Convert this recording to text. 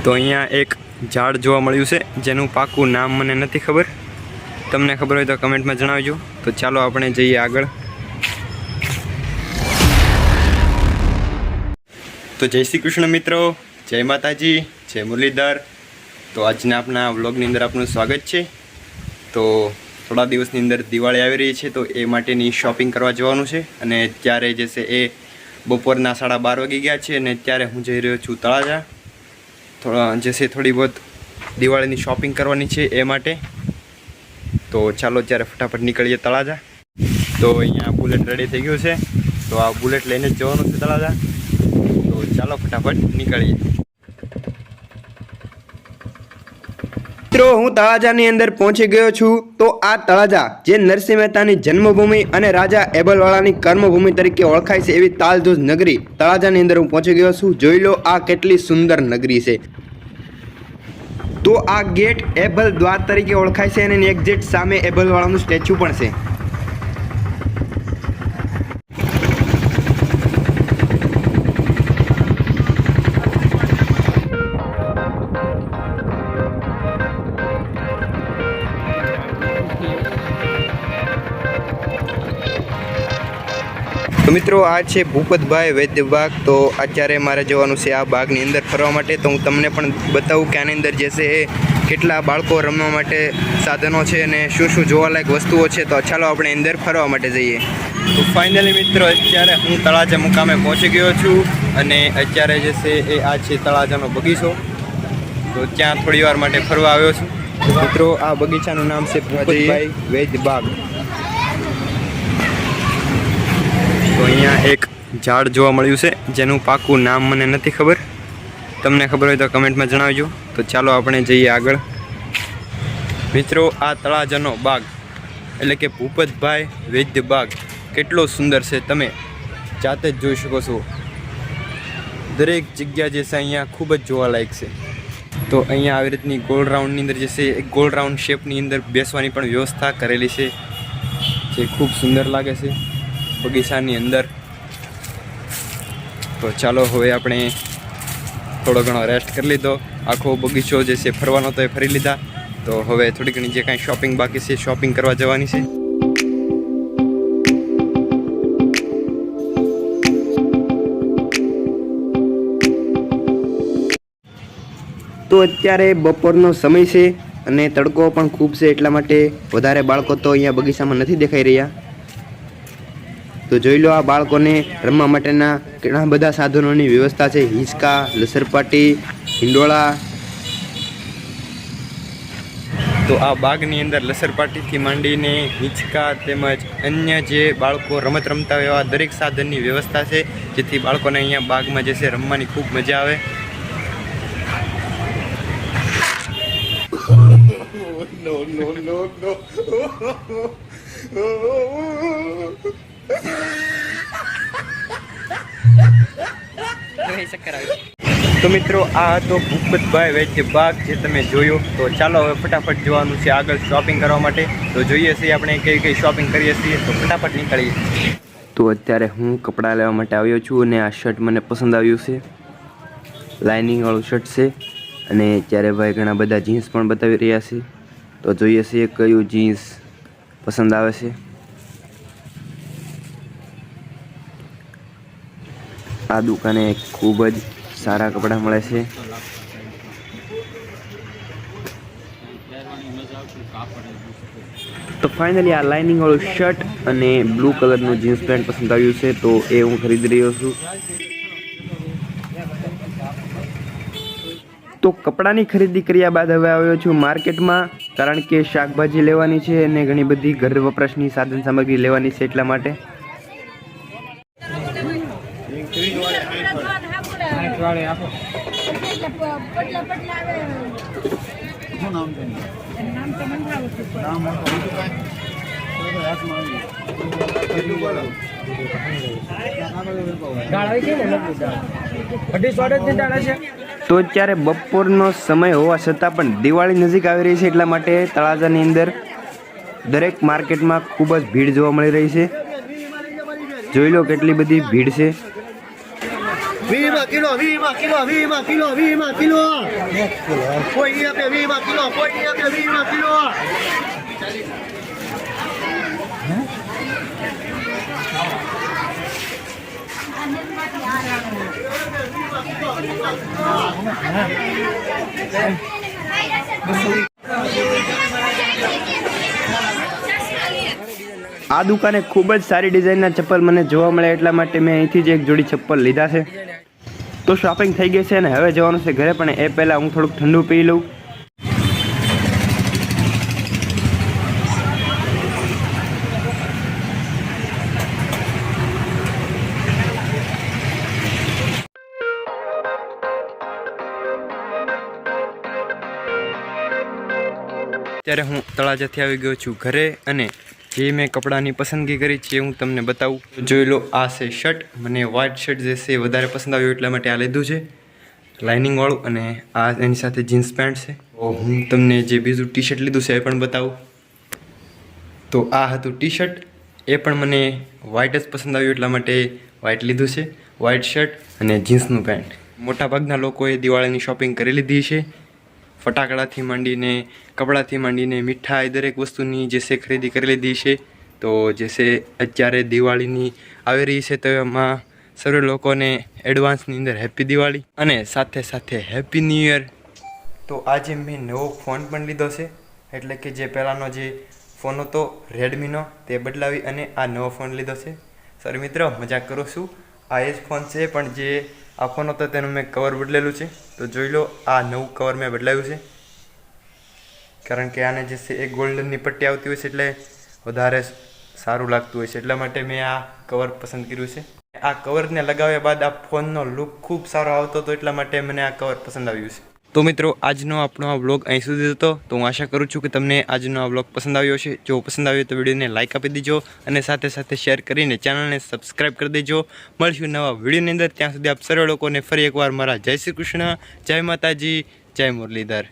તો અહીંયા એક ઝાડ જોવા મળ્યું છે જેનું પાકું નામ મને નથી ખબર, તમને ખબર હોય તો કમેન્ટમાં જણાવજો। તો ચાલો આપણે જઈએ આગળ। તો જય શ્રી કૃષ્ણ મિત્રો, જય માતાજી, જય મુરલીધર। તો આજના આપણા વ્લોગની અંદર આપનું સ્વાગત છે। તો થોડા દિવસની અંદર દિવાળી આવી રહી છે, તો એ માટેની શોપિંગ કરવા જવાનું છે અને ત્યારે જે છે એ બપોરના 12:30 વાગી ગયા છે અને ત્યારે હું જઈ રહ્યો છું તળાજા। થોડી बहुत દિવાળીની શોપિંગ કરવાની છે એ માટે। તો ચાલો ત્યારે ફટાફટ નીકળીએ તળાજા। તો અહીંયા બુલેટ રેડી થઈ ગયું છે, તો આ બુલેટ લઈને જ જવાનું છે તળાજા। તો ચાલો ફટાફટ નીકળીએ। મિત્રો હું તળાજાની અંદર પહોંચી ગયો છું। તો આ તળાજા જે નરસિંહ મહેતાની જન્મભૂમિ અને રાજા એબલવાળાની કર્મભૂમિ તરીકે ઓળખાય છે એવી તાલધોજ નગરી તળાજાની અંદર હું પહોંચી ગયો છું। જોઈ લો આ કેટલી સુંદર નગરી છે। તો આ ગેટ એબલ દ્વાર તરીકે ઓળખાય છે અને એક્ઝેક્ટ સામે એબલવાળાનું સ્ટેચ્યુ પણ છે। તો મિત્રો આ છે ભૂપતભાઈ વૈદ્ય બાગ। તો અત્યારે મારે જવાનું છે આ બાગની અંદર ફરવા માટે। તો હું તમને પણ બતાવું કે આની અંદર જે છે એ કેટલા બાળકો રમવા માટે સાધનો છે અને શું શું જોવાલાયક વસ્તુઓ છે। તો ચાલો આપણે અંદર ફરવા માટે જઈએ। તો ફાઇનલી મિત્રો અત્યારે હું તળાજા મુકામે પહોંચી ગયો છું અને અત્યારે જે છે એ આ છે તળાજાનો બગીચો। તો ત્યાં થોડી વાર માટે ફરવા આવ્યો છું। મિત્રો આ બગીચાનું નામ છે ભૂપતભાઈ વૈદ્ય બાગ। તો અહીંયા એક ઝાડ જોવા મળ્યું છે જેનું પાકું નામ મને નથી ખબર, તમને ખબર હોય તો કમેન્ટમાં જણાવજો। તો ચાલો આપણે જઈએ આગળ। મિત્રો આ તળાજાનો બાગ એટલે કે ભૂપતભાઈ વૈદ્ય બાગ કેટલો સુંદર છે, તમે જાતે જ જોઈ શકો છો। દરેક જગ્યા જે છે અહીંયા ખૂબ જ જોવાલાયક છે। તો અહીંયા આવી રીતની ગોળ રાઉન્ડની અંદર જે છે એક ગોળ રાઉન્ડ શેપની અંદર બેસવાની પણ વ્યવસ્થા કરેલી છે જે ખૂબ સુંદર લાગે છે બગીચાની અંદર। તો ચાલો હવે આપણે થોડો ઘણો રેસ્ટ કરી લીધો, આખો બગીચો જે છે ફરવાનો તો એ ફરી લીધા। તો હવે થોડી ઘણી જે કાંઈ શોપિંગ બાકી છે શોપિંગ કરવા જવાની છે। તો અત્યારે બપોરનો સમય છે અને તડકો પણ ખૂબ છે, એટલા માટે વધારે બાળકો તો અહીંયા બગીચામાં નથી દેખાઈ રહ્યા। તો જોઈ લો આ બાળકોને રમવા માટેના ઘણા બધા સાધનોની વ્યવસ્થા છે, હિંચકા, લસરપાટી, હિંડોળા। તો આ બાગની અંદર લસરપાટીથી માંડીને હિંચકા તેમજ અન્ય જે બાળકો રમત રમતા હોય એવા દરેક સાધનની વ્યવસ્થા છે, જેથી બાળકોને અહીંયા બાગમાં જે છે રમવાની ખૂબ મજા આવે। તો મિત્રો આ હતો ભૂપતભાઈ વૈદ્ય બાગ જે તમે જોયો। તો ચાલો હવે ફટાફટ જવાનું છે આગળ શોપિંગ કરવા માટે। તો જોઈએ છીએ આપણે કઈ કઈ શોપિંગ કરીએ છીએ, તો ફટાફટ નીકળીએ। તો અત્યારે હું કપડાં લેવા માટે આવ્યો છું અને આ શર્ટ મને પસંદ આવ્યું છે, લાઇનિંગવાળું શર્ટ છે અને ત્યારે ભાઈ ઘણા બધા જીન્સ પણ બતાવી રહ્યા છે। તો જોઈએ છીએ કયું જીન્સ પસંદ આવે છે। આ દુકાને ખૂબ જ સારા કપડાં મળે છે। તો ફાઇનલી આ લાઇનિંગ વાળું શર્ટ અને બ્લુ કલરનું જીન્સ પેન્ટ પસંદ આવ્યું છે, તો એ હું ખરીદી રહ્યો છું। તો કપડાની ખરીદી કર્યા બાદ હવે આવ્યો છું માર્કેટમાં, કારણ કે શાકભાજી લેવાની છે અને ઘણી બધી ઘર વપરાશની સાધન સામગ્રી લેવાની છે, એટલા માટે। તો અત્યારે બપોરનો સમય હોવા છતાં પણ દિવાળી નજીક આવી રહી છે, એટલા માટે તળાજાની અંદર દરેક માર્કેટમાં ખૂબ જ ભીડ જોવા મળી રહી છે। જોઈ લો કેટલી બધી ભીડ છે। 20 કિલો 20 કિલો 20 કિલો 20 કિલો કોઈ નહીં આપે 20 કિલો કોઈ નહીં આપે 20 કિલો આ દુકાને ખૂબ જ સારી ડિઝાઇનના ચપ્પલ મને જોવા મળે એટલા માટે મેં અહીંથી જ એક જોડી ચપ્પલ લીધા છે. તો શોપિંગ થઈ ગઈ છે અને હવે જવાનું છે ઘરે, પણ એ પહેલાં હું થોડુંક ઠંડુ પી લઉં. અત્યારે હું તળાજાથી આવી ગયો છું ઘરે, અને જે મેં કપડાની પસંદગી કરી છે હું તમને બતાવું. જોઈ લો, આ છે શર્ટ. મને વ્હાઇટ શર્ટ જે છે વધારે પસંદ આવ્યું એટલા માટે આ લીધું છે, લાઇનિંગવાળું. અને આ એની સાથે જીન્સ પેન્ટ છે. તો હું તમને જે બીજું ટી શર્ટ લીધું છે એ પણ બતાવું. તો આ હતું ટી શર્ટ, એ પણ મને વ્હાઇટ જ પસંદ આવ્યું એટલા માટે વ્હાઇટ લીધું છે. વ્હાઇટ શર્ટ અને જીન્સનું પેન્ટ. મોટાભાગના લોકોએ દિવાળીની શોપિંગ કરી લીધી છે. ફટાકડાથી માંડીને, કપડાથી માંડીને, મીઠાઈ, દરેક વસ્તુની જે છે ખરીદી કરી લીધી છે. તો જે છે અત્યારે દિવાળીની આવી રહી છે, તો એમાં સર્વે લોકોને એડવાન્સની અંદર હેપી દિવાળી અને સાથે સાથે હેપી ન્યૂ યર. તો આજે મેં નવો ફોન પણ લીધો છે, એટલે કે જે પહેલાંનો જે ફોન હતો રેડમીનો તે બદલાવી અને આ નવો ફોન લીધો છે. સોરી મિત્રો, મજાક કરું છું. આ એ જ ફોન છે, પણ જે આ ફોન હતો તેનું મેં કવર બદલેલું છે. તો જોઈ લો, આ નવું કવર મેં બદલાવ્યું છે, કારણ કે આને જે છે એ ગોલ્ડનની પટ્ટી આવતી હોય છે એટલે વધારે સારું લાગતું હોય છે, એટલા માટે મેં આ કવર પસંદ કર્યું છે. આ કવરને લગાવ્યા બાદ આ ફોનનો લુક ખૂબ સારો આવતો હતો, એટલા માટે મને આ કવર પસંદ આવ્યું છે. તો મિત્રો, આજનો આપણો આ વ્લોગ અહીં સુધી હતો. તો હું આશા કરું છું કે તમને આજનો આ વ્લોગ પસંદ આવ્યો છે. જો પસંદ આવ્યો તો વિડીયોને લાઇક આપી દેજો અને સાથે સાથે શેર કરીને ચેનલને સબસ્ક્રાઈબ કરી દેજો. મળશું નવા વિડીયોની અંદર. ત્યાં સુધી આપ સર્વ લોકોને ફરી એકવાર મારા જય શ્રી કૃષ્ણ, જય માતાજી, જય મુરલીધર.